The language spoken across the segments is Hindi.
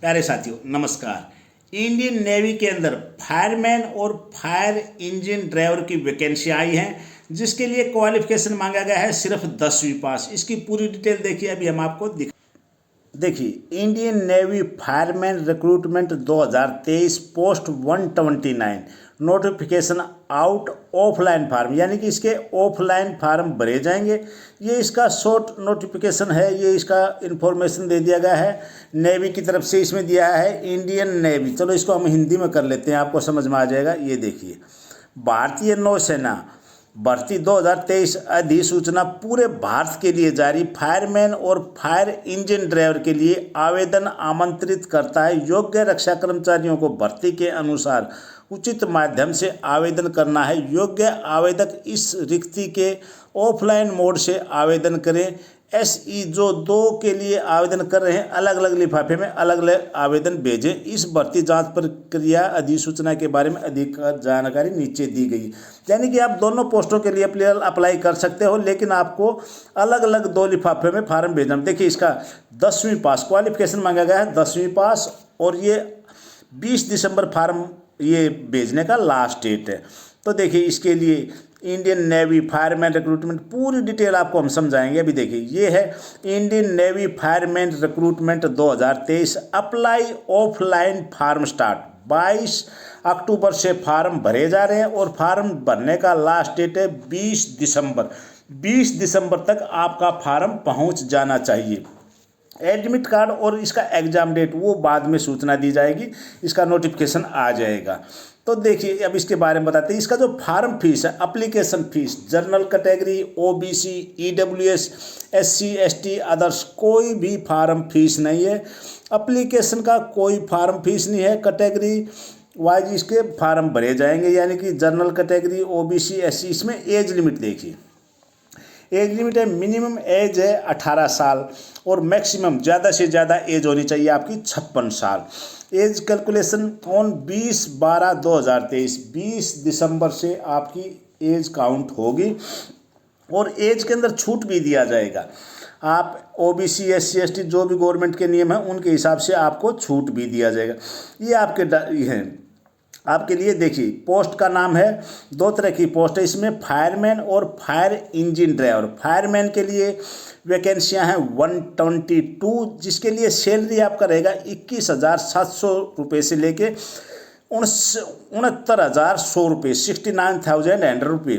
प्यारे साथियों नमस्कार। इंडियन नेवी के अंदर फायरमैन और फायर इंजन ड्राइवर की वैकेंसी आई है, जिसके लिए क्वालिफिकेशन मांगा गया है सिर्फ 10वीं पास। इसकी पूरी डिटेल देखिए, अभी हम आपको देखिए Indian navy fireman recruitment 2023 post 129 notification out offline form, यानी कि इसके ऑफलाइन फार्म भरे जाएंगे। ये इसका शॉर्ट नोटिफिकेशन है, ये इसका इन्फॉर्मेशन दे दिया गया है नेवी की तरफ से। इसमें दिया है इंडियन नेवी, चलो इसको हम हिंदी में कर लेते हैं, आपको समझ में आ जाएगा। ये देखिए, भारतीय नौसेना भर्ती 2023 अधिसूचना पूरे भारत के लिए जारी। फायरमैन और फायर इंजन ड्राइवर के लिए आवेदन आमंत्रित करता है। योग्य रक्षा कर्मचारियों को भर्ती के अनुसार उचित माध्यम से आवेदन करना है। योग्य आवेदक इस रिक्ति के ऑफलाइन मोड से आवेदन करें। SE जो 2 के लिए आवेदन कर रहे हैं, अलग अलग लिफाफे में अलग अलग आवेदन भेजें। इस भर्ती जांच प्रक्रिया अधिसूचना के बारे में अधिक जानकारी नीचे दी गई। यानी कि आप दोनों पोस्टों के लिए अप्लाई कर सकते हो, लेकिन आपको अलग अलग 2 लिफाफे में फार्म भेजना। देखिए, इसका 10वीं पास क्वालिफिकेशन मांगा गया है, 10वीं पास, और ये 20 दिसंबर फार्म ये भेजने का लास्ट डेट है। तो देखिए, इसके लिए इंडियन नेवी फायरमैन रिक्रूटमेंट पूरी डिटेल आपको हम समझाएंगे। अभी देखिए, ये है Indian navy fireman recruitment 2023 apply offline form start 22 अक्टूबर से फार्म भरे जा रहे हैं और फार्म भरने का लास्ट डेट है 20 दिसंबर। 20 दिसंबर तक आपका फार्म पहुंच जाना चाहिए। एडमिट कार्ड और इसका एग्ज़ाम डेट वो बाद में सूचना दी जाएगी, इसका नोटिफिकेशन आ जाएगा। तो देखिए, अब इसके बारे में बताते हैं। इसका जो फार्म फीस है, application fees, general category, OBC, EWS, SC ST others, कोई भी फार्म फीस नहीं है। एप्लीकेशन का कोई फार्म फीस नहीं है। कैटेगरी वाइज इसके फार्म भरे जाएंगे, यानी कि जनरल कैटेगरी, OBC, SC। इसमें एज लिमिट देखिए, एज लिमिट है, मिनिमम एज है 18 साल और मैक्सिमम ज़्यादा से ज़्यादा एज होनी चाहिए आपकी 56 साल। एज कैलकुलेशन ऑन 20/12/2023, 20 दिसंबर से आपकी एज काउंट होगी और एज के अंदर छूट भी दिया जाएगा। आप OBC, SC ST जो भी गवर्नमेंट के नियम हैं उनके हिसाब से आपको छूट भी दिया जाएगा। ये हैं आपके लिए। देखिए, पोस्ट का नाम है, 2 तरह की पोस्ट है इसमें, फायरमैन और फायर इंजन ड्राइवर। फायरमैन के लिए वैकेंसियां हैं 122, जिसके लिए सैलरी आपका रहेगा 21,700 रुपये से लेके 69,100 रुपये, 69,100 रुपये।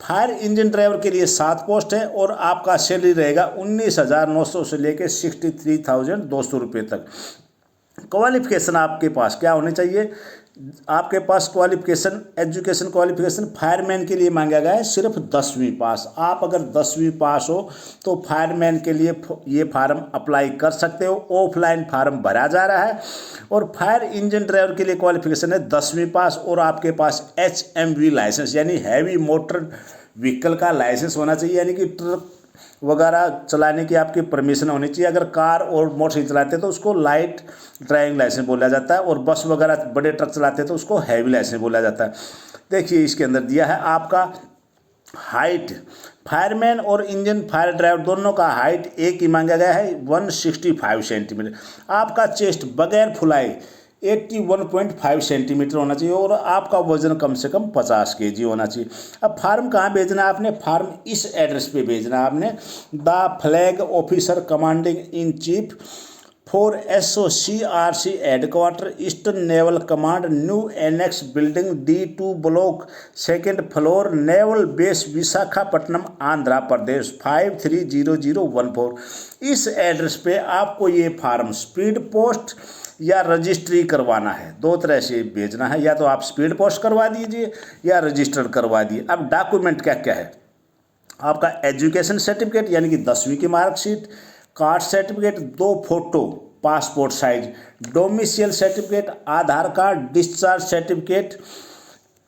फायर इंजन ड्राइवर के लिए 7 पोस्ट है और आपका सैलरी रहेगा 19,900 से लेके 63,200 रुपये तक। क्वालिफिकेशन आपके पास क्या होने चाहिए? आपके पास क्वालिफिकेशन, एजुकेशन क्वालिफिकेशन फायरमैन के लिए मांगा गया है सिर्फ 10वीं पास। आप अगर 10वीं पास हो तो फायरमैन के लिए ये फार्म अप्लाई कर सकते हो। ऑफलाइन फार्म भरा जा रहा है। और फायर इंजन ड्राइवर के लिए क्वालिफिकेशन है 10वीं पास और आपके पास HMV लाइसेंस, यानी हैवी मोटर व्हीकल का लाइसेंस होना चाहिए, यानी कि ट्रक वगैरह चलाने की आपकी परमिशन होनी चाहिए। अगर कार और मोटरसाइकिल चलाते हैं तो उसको लाइट ड्राइविंग लाइसेंस बोला जाता है, और बस वगैरह बड़े ट्रक चलाते हैं तो उसको हैवी लाइसेंस बोला जाता है। देखिए, इसके अंदर दिया है आपका हाइट, फायरमैन और इंजन फायर ड्राइवर दोनों का हाइट एक ही मांगा गया है 165 सेंटीमीटर। आपका चेस्ट बगैर फुलाए 81.5 सेंटीमीटर होना चाहिए और आपका वजन कम से कम 50 kg होना चाहिए। अब फार्म कहाँ भेजना है आपने? फार्म इस एड्रेस पे भेजना है आपने, the flag officer commanding in chief for SOCRC headquarter, eastern naval command, new annex building, D2 block, 2nd floor, naval base, Visakhapatnam, Andhra Pradesh 530014। इस एड्रेस पे आपको ये फार्म स्पीड पोस्ट या रजिस्ट्री करवाना है। 2 तरह से भेजना है, या तो आप स्पीड पोस्ट करवा दीजिए या रजिस्टर करवा दिए। अब डॉक्यूमेंट क्या क्या है? आपका एजुकेशन सर्टिफिकेट, यानी कि 10वीं की marksheet, caste certificate, 2 photo passport size, domicile certificate, Aadhaar card, discharge certificate,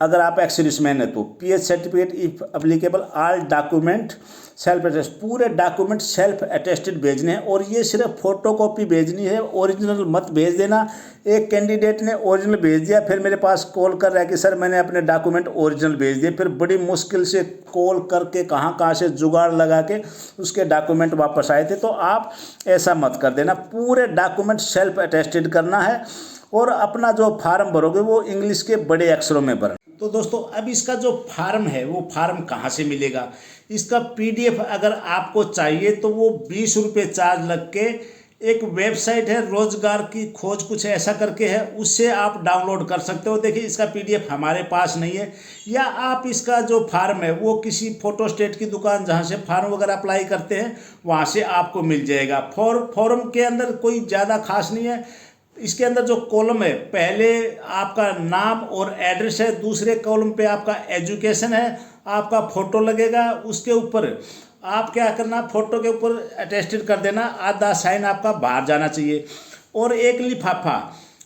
अगर आप एक्स सर्विसमैन है तो PH certificate if applicable, all document self attest, पूरे डॉक्यूमेंट सेल्फ अटेस्टेड भेजने हैं और ये सिर्फ फोटो कॉपी भेजनी है, ओरिजिनल मत भेज देना। एक कैंडिडेट ने ओरिजिनल भेज दिया, फिर मेरे पास कॉल कर रहा है कि सर मैंने अपने डॉक्यूमेंट ओरिजिनल भेज दिए, फिर बड़ी मुश्किल से कॉल करके कहाँ से जुगाड़ लगा के उसके डॉक्यूमेंट वापस आए थे। तो आप ऐसा मत कर देना, पूरे डॉक्यूमेंट सेल्फ अटेस्टेड करना है और अपना जो फार्म भरोगे वो इंग्लिश के बड़े अक्षरों में भरना। तो दोस्तों अब इसका जो फार्म है वो फार्म कहाँ से मिलेगा, इसका पीडीएफ अगर आपको चाहिए तो वो 20 रुपये चार्ज लग के एक वेबसाइट है रोजगार की खोज कुछ ऐसा करके है, उससे आप डाउनलोड कर सकते हो। देखिए इसका पीडीएफ हमारे पास नहीं है, या आप इसका जो फार्म है वो किसी फोटोस्टेट की दुकान जहाँ से फार्म वगैरह अप्लाई करते हैं वहाँ से आपको मिल जाएगा। फॉर्म के अंदर कोई ज़्यादा खास नहीं है, इसके अंदर जो कॉलम है पहले आपका नाम और एड्रेस है, दूसरे कॉलम पे आपका एजुकेशन है, आपका फ़ोटो लगेगा, उसके ऊपर आप क्या करना, फ़ोटो के ऊपर अटेस्टेड कर देना, आधा साइन आपका बाहर जाना चाहिए और एक लिफाफा,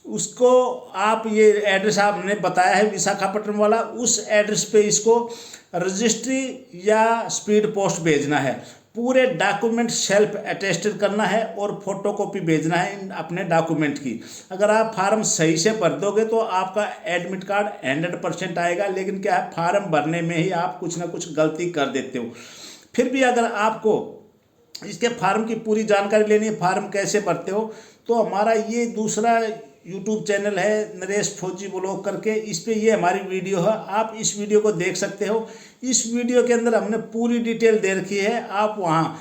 उसको आप ये एड्रेस आपने बताया है विशाखापट्टनम वाला, उस एड्रेस पे इसको रजिस्ट्री या स्पीड पोस्ट भेजना है। पूरे डॉक्यूमेंट सेल्फ अटेस्टेड करना है और फोटोकॉपी भेजना है अपने डॉक्यूमेंट की। अगर आप फार्म सही से भर दोगे तो आपका एडमिट कार्ड 100% आएगा, लेकिन क्या है फार्म भरने में ही आप कुछ ना कुछ गलती कर देते हो। फिर भी अगर आपको इसके फार्म की पूरी जानकारी लेनी है, फार्म कैसे भरते हो, तो हमारा ये दूसरा यूट्यूब चैनल है नरेश फौजी ब्लॉग करके, इस पे ये हमारी वीडियो है, आप इस वीडियो को देख सकते हो। इस वीडियो के अंदर हमने पूरी डिटेल दे रखी है, आप वहाँ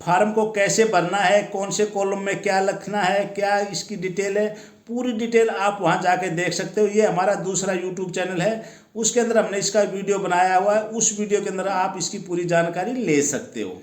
फार्म को कैसे भरना है, कौन से कॉलम में क्या लिखना है, क्या इसकी डिटेल है, पूरी डिटेल आप वहाँ जाके देख सकते हो। ये हमारा दूसरा यूट्यूब चैनल है, उसके अंदर हमने इसका वीडियो बनाया हुआ है, उस वीडियो के अंदर आप इसकी पूरी जानकारी ले सकते हो।